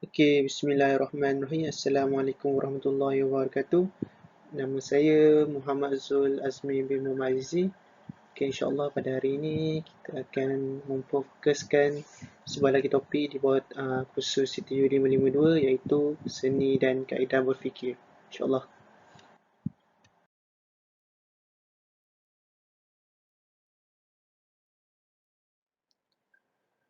Okey, bismillahirrahmanirrahim. Assalamualaikum warahmatullahi wabarakatuh. Nama saya Muhammad Zul Azmi bin Muhammad Azizi. Okay, insyaAllah pada hari ini kita akan memfokuskan sebuah lagi topik di bawah kursus CTU 552 iaitu seni dan kaedah berfikir. InsyaAllah.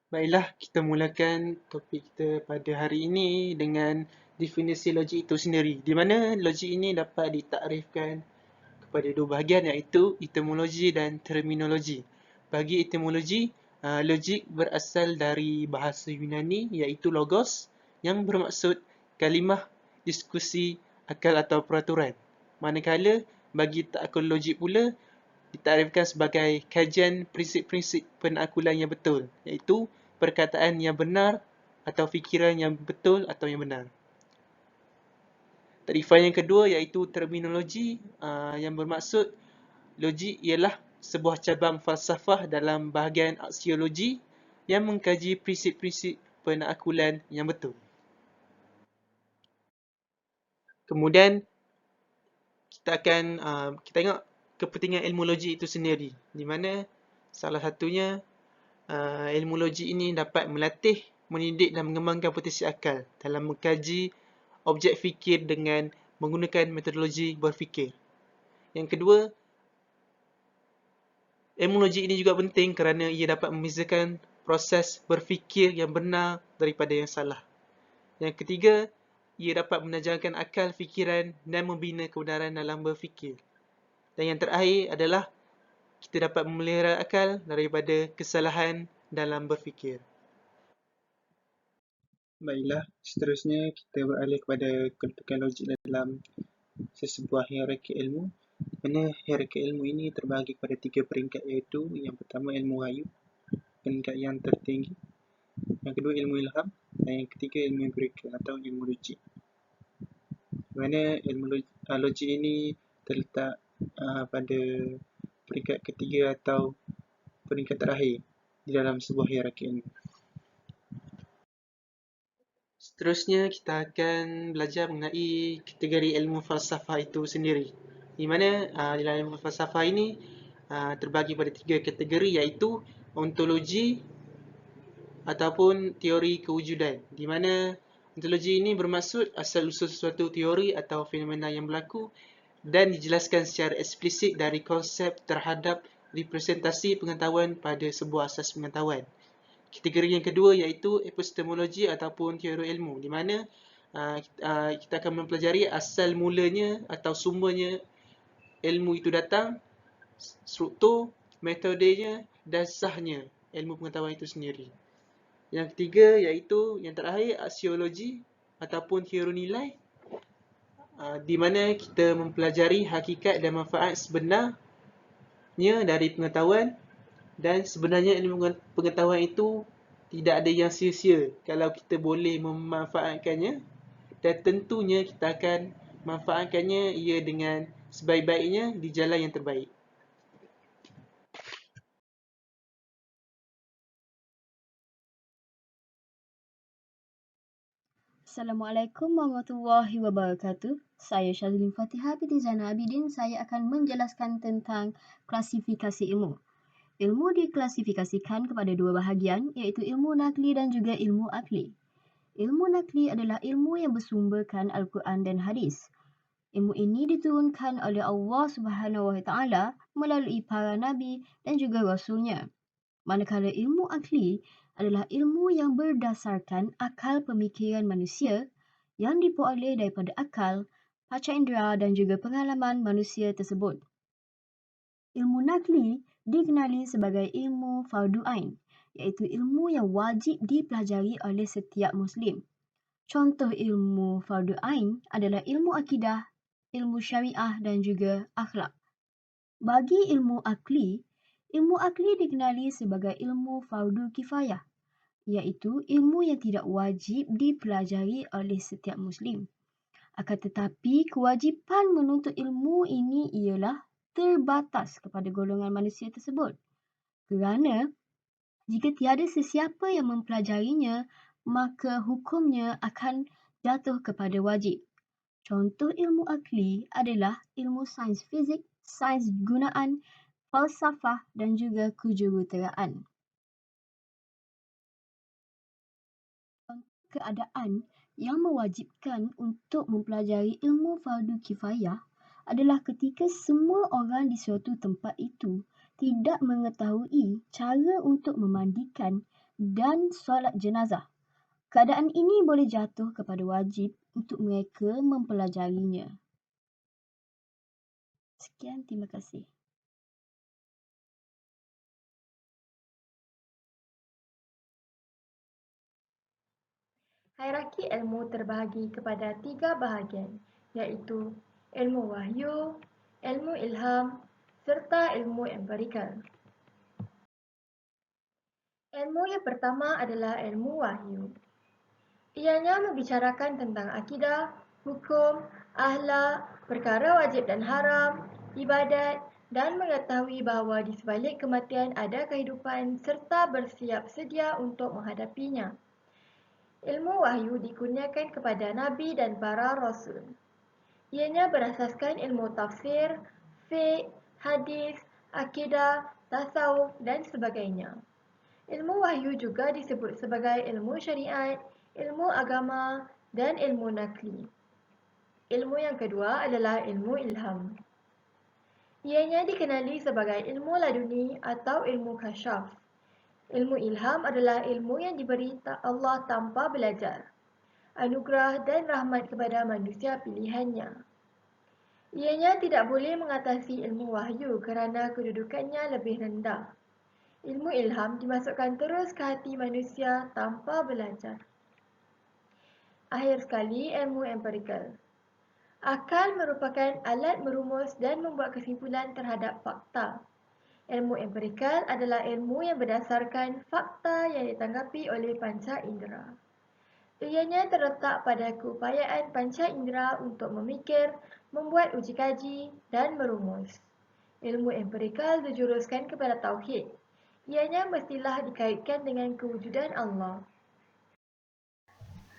Baiklah, kita mulakan topik kita pada hari ini dengan definisi logik itu sendiri, di mana logik ini dapat ditakrifkan kepada dua bahagian iaitu etimologi dan terminologi. Bagi etimologi, logik berasal dari bahasa Yunani iaitu logos yang bermaksud kalimah, diskusi, akal atau peraturan. Manakala bagi taakul logik pula ditakrifkan sebagai kajian prinsip-prinsip penakulan yang betul iaitu perkataan yang benar atau fikiran yang betul atau yang benar. Takrifan yang kedua iaitu terminologi yang bermaksud logik ialah sebuah cabang falsafah dalam bahagian aksiologi yang mengkaji prinsip-prinsip penakulan yang betul. Kemudian kita tengok kepentingan ilmu logik itu sendiri, di mana salah satunya ilmu logik ini dapat melatih, mendidik dan mengembangkan potensi akal dalam mengkaji objek fikir dengan menggunakan metodologi berfikir. Yang kedua, ilmu logik ini juga penting kerana ia dapat membezakan proses berfikir yang benar daripada yang salah. Yang ketiga, ia dapat menajarkan akal fikiran dan membina kebenaran dalam berfikir. Dan yang terakhir adalah kita dapat memelihara akal daripada kesalahan dalam berfikir. Baiklah, seterusnya kita beralih kepada kedudukan logik dalam sesebuah hierarki ilmu. Mana hierarki ilmu ini terbahagi kepada 3 peringkat iaitu yang pertama ilmu rayu, peringkat yang tertinggi. Yang kedua ilmu ilham dan yang ketiga ilmu empirikal atau ilmu logik. Mana ilmu logik ini terletak pada peringkat ketiga atau peringkat terakhir di dalam sebuah hierarki ilmu. Seterusnya kita akan belajar mengenai kategori ilmu falsafah itu sendiri. Di mana di dalam ilmu falsafah ini terbagi pada 3 kategori iaitu ontologi ataupun teori kewujudan. Di mana ontologi ini bermaksud asal-usul sesuatu teori atau fenomena yang berlaku dan dijelaskan secara eksplisit dari konsep terhadap representasi pengetahuan pada sebuah asas pengetahuan. Kategori yang kedua iaitu epistemologi ataupun teori ilmu, di mana kita akan mempelajari asal mulanya atau sumbernya ilmu itu datang, struktur, metodenya dan sahnya ilmu pengetahuan itu sendiri. Yang ketiga iaitu yang terakhir aksiologi ataupun teori nilai, di mana kita mempelajari hakikat dan manfaat sebenarnya dari pengetahuan, dan sebenarnya ilmu pengetahuan itu tidak ada yang sia-sia kalau kita boleh memanfaatkannya, dan tentunya kita akan manfaatkannya ia dengan sebaik-baiknya di jalan yang terbaik. Assalamualaikum warahmatullahi wabarakatuh. Saya Syazlin Fatihah binti Zainal Abidin. Saya akan menjelaskan tentang klasifikasi ilmu. Ilmu diklasifikasikan kepada dua bahagian iaitu ilmu nakli dan juga ilmu akli. Ilmu nakli adalah ilmu yang bersumberkan Al-Quran dan hadis. Ilmu ini diturunkan oleh Allah Subhanahu Wa Taala melalui para nabi dan juga rasulnya. Manakala ilmu akli adalah ilmu yang berdasarkan akal pemikiran manusia yang diperoleh daripada akal, panca indera dan juga pengalaman manusia tersebut. Ilmu nakli dikenali sebagai ilmu fardu ain, iaitu ilmu yang wajib dipelajari oleh setiap Muslim. Contoh ilmu fardu ain adalah ilmu akidah, ilmu syariah dan juga akhlak. Bagi ilmu akli dikenali sebagai ilmu fardu kifayah, iaitu ilmu yang tidak wajib dipelajari oleh setiap Muslim. Akan tetapi, kewajipan menuntut ilmu ini ialah terbatas kepada golongan manusia tersebut. Kerana jika tiada sesiapa yang mempelajarinya, maka hukumnya akan jatuh kepada wajib. Contoh ilmu akli adalah ilmu sains fizik, sains gunaan, falsafah dan juga kejuruteraan. Keadaan yang mewajibkan untuk mempelajari ilmu fardu kifayah adalah ketika semua orang di suatu tempat itu tidak mengetahui cara untuk memandikan dan solat jenazah. Keadaan ini boleh jatuh kepada wajib untuk mereka mempelajarinya. Sekian, terima kasih. Hierarki ilmu terbahagi kepada 3 bahagian, iaitu ilmu wahyu, ilmu ilham, serta ilmu empirikal. Ilmu yang pertama adalah ilmu wahyu. Ianya membicarakan tentang akidah, hukum, akhlak, perkara wajib dan haram, ibadat dan mengetahui bahawa di sebalik kematian ada kehidupan serta bersiap sedia untuk menghadapinya. Ilmu wahyu dikurniakan kepada Nabi dan para Rasul. Ianya berasaskan ilmu tafsir, fiqh, hadis, akidah, tasawuf dan sebagainya. Ilmu wahyu juga disebut sebagai ilmu syariat, ilmu agama dan ilmu nakli. Ilmu yang kedua adalah ilmu ilham. Ianya dikenali sebagai ilmu laduni atau ilmu kasyaf. Ilmu ilham adalah ilmu yang diberi Allah tanpa belajar, anugerah dan rahmat kepada manusia pilihannya. Ianya tidak boleh mengatasi ilmu wahyu kerana kedudukannya lebih rendah. Ilmu ilham dimasukkan terus ke hati manusia tanpa belajar. Akhir sekali, ilmu empirikal. Akal merupakan alat merumus dan membuat kesimpulan terhadap fakta. Ilmu empirikal adalah ilmu yang berdasarkan fakta yang ditanggapi oleh panca indera. Ianya terletak pada keupayaan panca indera untuk memikir, membuat uji kaji dan merumus. Ilmu empirikal dijuruskan kepada tauhid. Ianya mestilah dikaitkan dengan kewujudan Allah.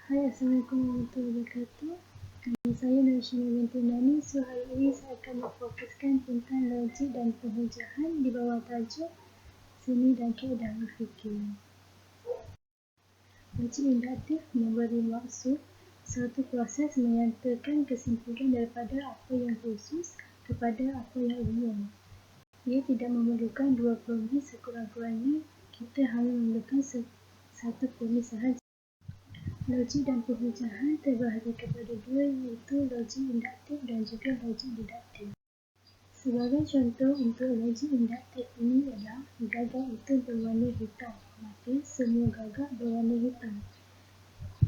Hai, Assalamualaikum warahmatullahi wabarakatuh. Nama saya Narshina binti Nani. So, hari ini saya akan memfokuskan tentang logik dan penghujahan di bawah tajuk seni dan kaedah berfikir. Logik induktif memberi maksud suatu proses menyatakan kesimpulan daripada apa yang khusus kepada apa yang umum. Ia tidak memerlukan dua premis, sekurang-kurangnya kita hanya memerlukan satu premis sahaja. Logik dan penghujahan terbahagi kepada dua, iaitu logik induktif dan juga logik deduktif. Sebagai contoh untuk logik induktif ini ialah gagak itu berwarna hitam, maka semua gagak berwarna hitam.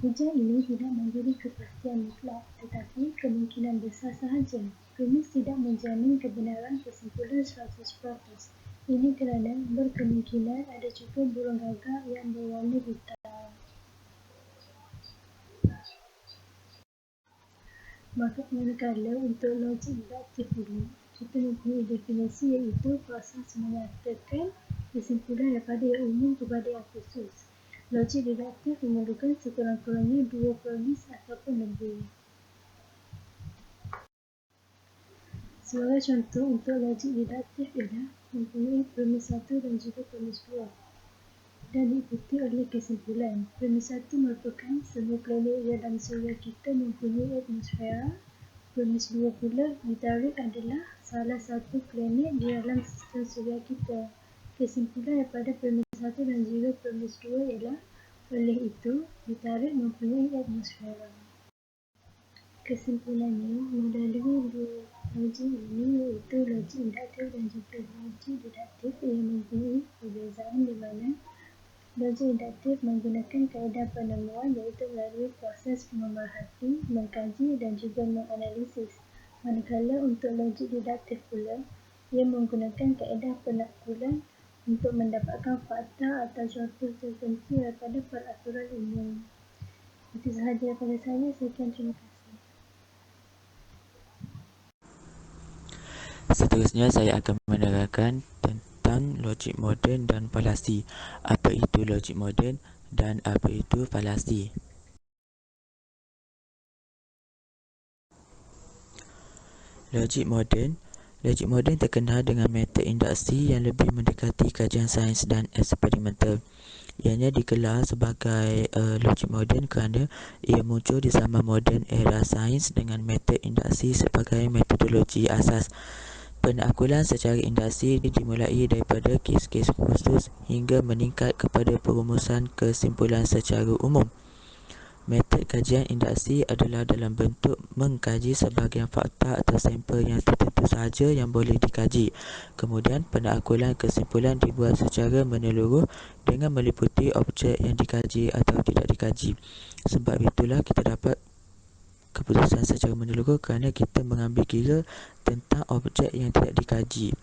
Hujah ini tidak memberi kepastian mutlak, tetapi kemungkinan besar sahaja. Premis tidak menjamin kebenaran kesimpulan 100%. Ini kerana berkemungkinan ada juga burung gagak yang berwarna hitam. Maka manakala untuk logik deduktif ini, kita mempunyai definisi iaitu proses menyatakan kesimpulan daripada yang umum kepada yang khusus. Logik deduktif memerlukan sekurang-kurangnya dua premis ataupun lebih. Sebagai contoh untuk logik deduktif ialah mempunyai premis 1 dan juga premis 2 dan diikuti oleh kesimpulan. Premis 1 merupakan semua planet dalam suria kita mempunyai atmosfera. Premis 2 pula, Mitarik adalah salah satu planet di dalam sistem suria kita. Kesimpulan daripada premis 1 dan juga premis 2 ialah, oleh itu, Mitarik mempunyai atmosfera. Kesimpulannya, melalui dua logik ini, iaitu logik induktif dan juga logik deduktif, yang mempunyai perbezaan di mana logik induktif menggunakan kaedah penemuan, iaitu melalui proses memerhati, mengkaji dan juga menganalisis. Manakala untuk logik deduktif pula, ia menggunakan kaedah penakbulan untuk mendapatkan fakta atau contoh tertentu daripada peraturan umum. Itu sahaja daripada saya. Sekian, terima kasih. Seterusnya saya akan menerangkan tentang logik moden dan falasi. Apa itu logik moden? dan apa itu falasi. Logik moden terkenal dengan metod induksi yang lebih mendekati kajian sains dan eksperimental. Ianya digelar sebagai logik moden kerana ia muncul di zaman moden era sains dengan metod induksi sebagai metodologi asas. Penakkulan secara induksi dimulai daripada kes-kes khusus hingga meningkat kepada perumusan kesimpulan secara umum. Metod kajian induksi adalah dalam bentuk mengkaji sebahagian fakta atau sampel yang tertentu sahaja yang boleh dikaji. Kemudian penakkulan kesimpulan dibuat secara menyeluruh dengan meliputi objek yang dikaji atau tidak dikaji. Sebab itulah kita dapat keputusan secara menyeluruh kerana kita mengambil kira tentang objek yang tidak dikaji.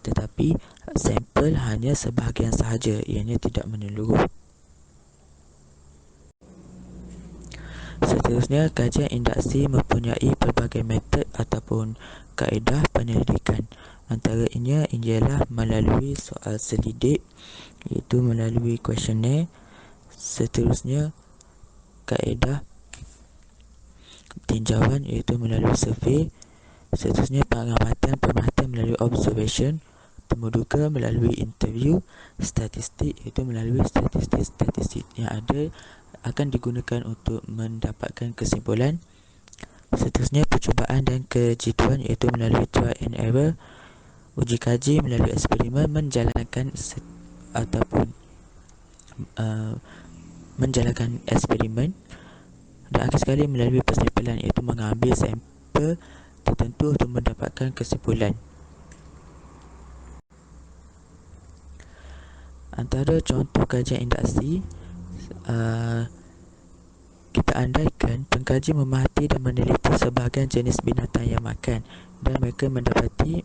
Tetapi sampel hanya sebahagian sahaja, ianya tidak menyeluruh. Seterusnya, kajian induksi mempunyai pelbagai metod ataupun kaedah penyelidikan. Antaranya ialah melalui soal selidik, iaitu melalui kuesioner. Seterusnya, kaedah tinjauan, iaitu melalui survey. Seterusnya, pengamatan melalui observation. Temuduga melalui interview. Statistik, iaitu melalui statistik yang ada akan digunakan untuk mendapatkan kesimpulan. Seterusnya, percubaan dan kejiduan, iaitu melalui trial and error. Uji kaji melalui eksperimen menjalankan eksperimen. Dan akhir sekali melalui persimpulan, iaitu mengambil sampel tertentu untuk mendapatkan kesimpulan. Antara contoh kajian induksi, kita andaikan pengkaji memerhati dan meneliti sebahagian jenis binatang yang makan dan mereka mendapati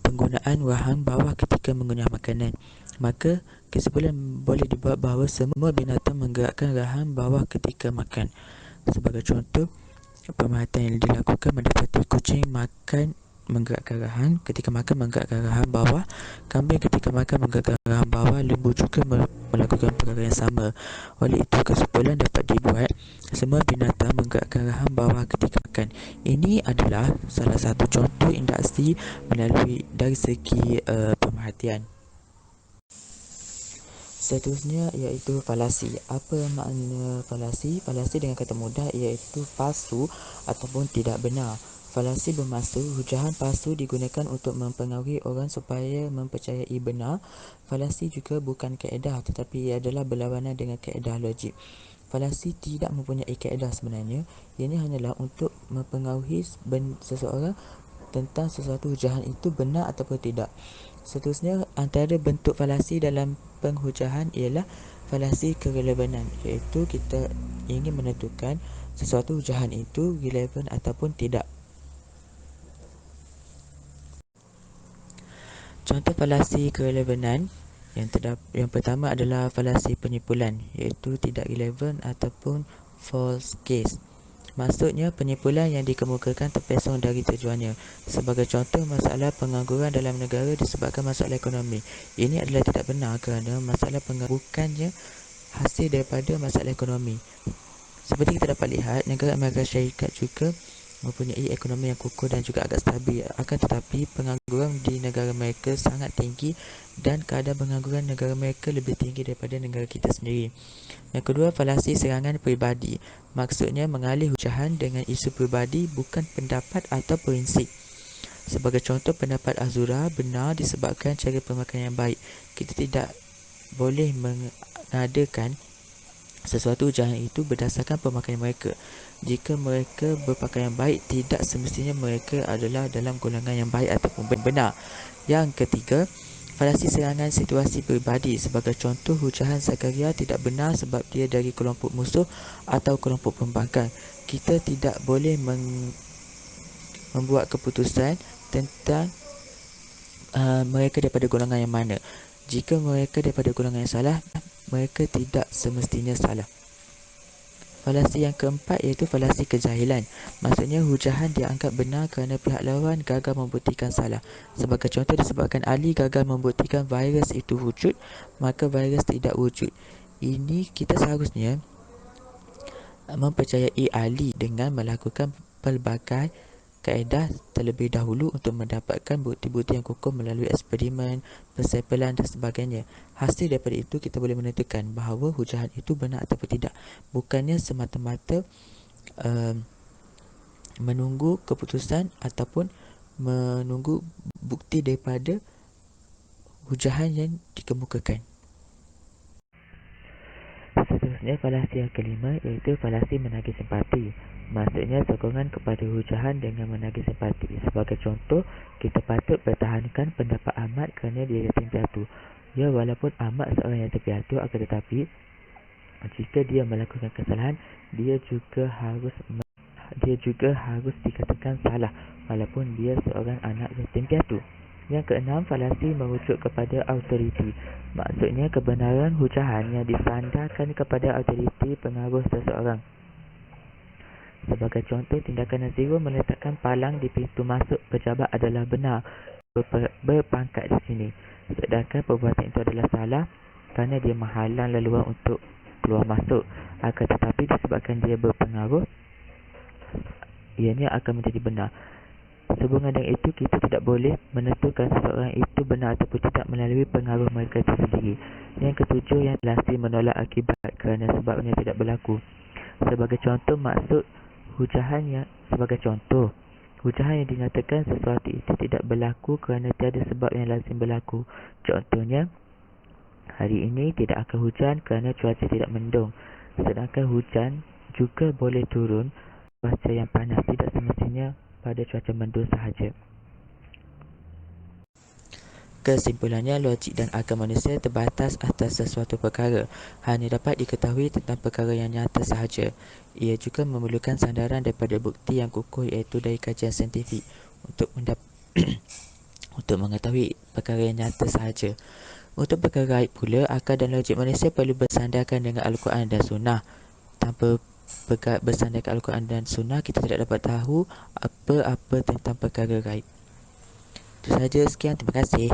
penggunaan rahang bawah ketika mengunyah makanan. Maka kesimpulan boleh dibuat bahawa semua binatang menggerakkan rahang bawah ketika makan. Sebagai contoh, pemerhatian yang dilakukan mendapati kucing makan menggerakkan rahang ketika makan, menggerakkan rahang bawah. Kambing ketika makan menggerakkan rahang bawah. Lembu juga melakukan perkara yang sama. Oleh itu, kesimpulan dapat dibuat semua binatang menggerakkan rahang bawah ketika makan. Ini adalah salah satu contoh induksi melalui dari segi pemerhatian. Seterusnya iaitu falasi. Apa makna falasi? Falasi dengan kata mudah iaitu palsu ataupun tidak benar. Falasi bermaksud hujahan palsu digunakan untuk mempengaruhi orang supaya mempercayai benar. Falasi juga bukan kaedah, tetapi ia adalah berlawanan dengan kaedah logik. Falasi tidak mempunyai kaedah sebenarnya. Ianya hanyalah untuk mempengaruhi seseorang tentang sesuatu hujahan itu benar ataupun tidak. Seterusnya, antara bentuk falasi dalam penghujahan ialah falasi kerelevanan, iaitu kita ingin menentukan sesuatu hujahan itu relevan ataupun tidak. Contoh falasi kerelevanan yang pertama adalah falasi penyimpulan, iaitu tidak relevan ataupun false case. Maksudnya, penyimpulan yang dikemukakan terpesong dari tujuannya. Sebagai contoh, masalah pengangguran dalam negara disebabkan masalah ekonomi. Ini adalah tidak benar kerana masalah pengangguran bukannya hasil daripada masalah ekonomi. Seperti kita dapat lihat, negara Amerika Syarikat juga mempunyai ekonomi yang kukuh dan juga agak stabil. Akan tetapi, pengangguran di negara mereka sangat tinggi dan kadar pengangguran negara mereka lebih tinggi daripada negara kita sendiri. Yang kedua, falasi serangan peribadi. Maksudnya mengalih hujahan dengan isu peribadi, bukan pendapat atau prinsip. Sebagai contoh, pendapat Azura benar disebabkan cara pemakaian yang baik. Kita tidak boleh mengadakan sesuatu hujahan itu berdasarkan pemakaian mereka. Jika mereka berpakaian baik, tidak semestinya mereka adalah dalam golongan yang baik ataupun benar. Yang ketiga, falasi serangan situasi peribadi. Sebagai contoh, hujahan Zakaria tidak benar sebab dia dari kelompok musuh atau kelompok pembangkang. Kita tidak boleh membuat keputusan tentang mereka daripada golongan yang mana. Jika mereka daripada golongan yang salah, mereka tidak semestinya salah. Falasi yang keempat iaitu falasi kejahilan. Maksudnya hujahan dianggap benar kerana pihak lawan gagal membuktikan salah. Sebagai contoh, disebabkan Ali gagal membuktikan virus itu wujud, maka virus tidak wujud. Ini kita seharusnya mempercayai Ali dengan melakukan pelbagai kaedah terlebih dahulu untuk mendapatkan bukti-bukti yang kukuh melalui eksperimen, persampel dan sebagainya. Hasil daripada itu kita boleh menentukan bahawa hujahan itu benar atau tidak. Bukannya semata-mata menunggu keputusan ataupun menunggu bukti daripada hujahan yang dikemukakan. Seterusnya, falasi yang kelima iaitu falasi menagih simpati. Maksudnya sokongan kepada hujahan dengan menagih simpati. Sebagai contoh, kita patut pertahankan pendapat Ahmad kerana dia yatim piatu. Ya, walaupun Ahmad seorang yatim piatu, akan tetapi jika dia melakukan kesalahan, dia juga harus dikatakan salah walaupun dia seorang anak yatim piatu. Yang keenam, falasi merujuk kepada autoriti. Maksudnya kebenaran hujahan yang disandarkan kepada autoriti pengaruh seseorang. Sebagai contoh, tindakan Nazirul meletakkan palang di pintu masuk pejabat adalah benar berpangkat di sini. Sedangkan perbuatan itu adalah salah kerana dia menghalang laluan untuk keluar masuk. Akan tetapi disebabkan dia berpengaruh, ianya akan menjadi benar. Sehubungan dengan itu, kita tidak boleh menentukan seseorang itu benar ataupun tidak melalui pengaruh mereka itu sendiri. Yang ketujuh, yang falasi menolak akibat kerana sebabnya tidak berlaku. Sebagai contoh, hujahan yang dinyatakan sesuatu itu tidak berlaku kerana tiada sebab yang lazim berlaku. Contohnya, hari ini tidak akan hujan kerana cuaca tidak mendung. Sedangkan hujan juga boleh turun cuaca yang panas, tidak semestinya pada cuaca mendung sahaja. Kesimpulannya, logik dan akal manusia terbatas atas sesuatu perkara. Hanya dapat diketahui tentang perkara yang nyata sahaja. Ia juga memerlukan sandaran daripada bukti yang kukuh iaitu dari kajian saintifik untuk untuk mengetahui perkara yang nyata sahaja. Untuk perkara gaib pula, akal dan logik manusia perlu bersandarkan dengan Al-Quran dan Sunnah. Tanpa bersandarkan Al-Quran dan Sunnah, kita tidak dapat tahu apa-apa tentang perkara gaib. Itu sahaja, sekian, terima kasih.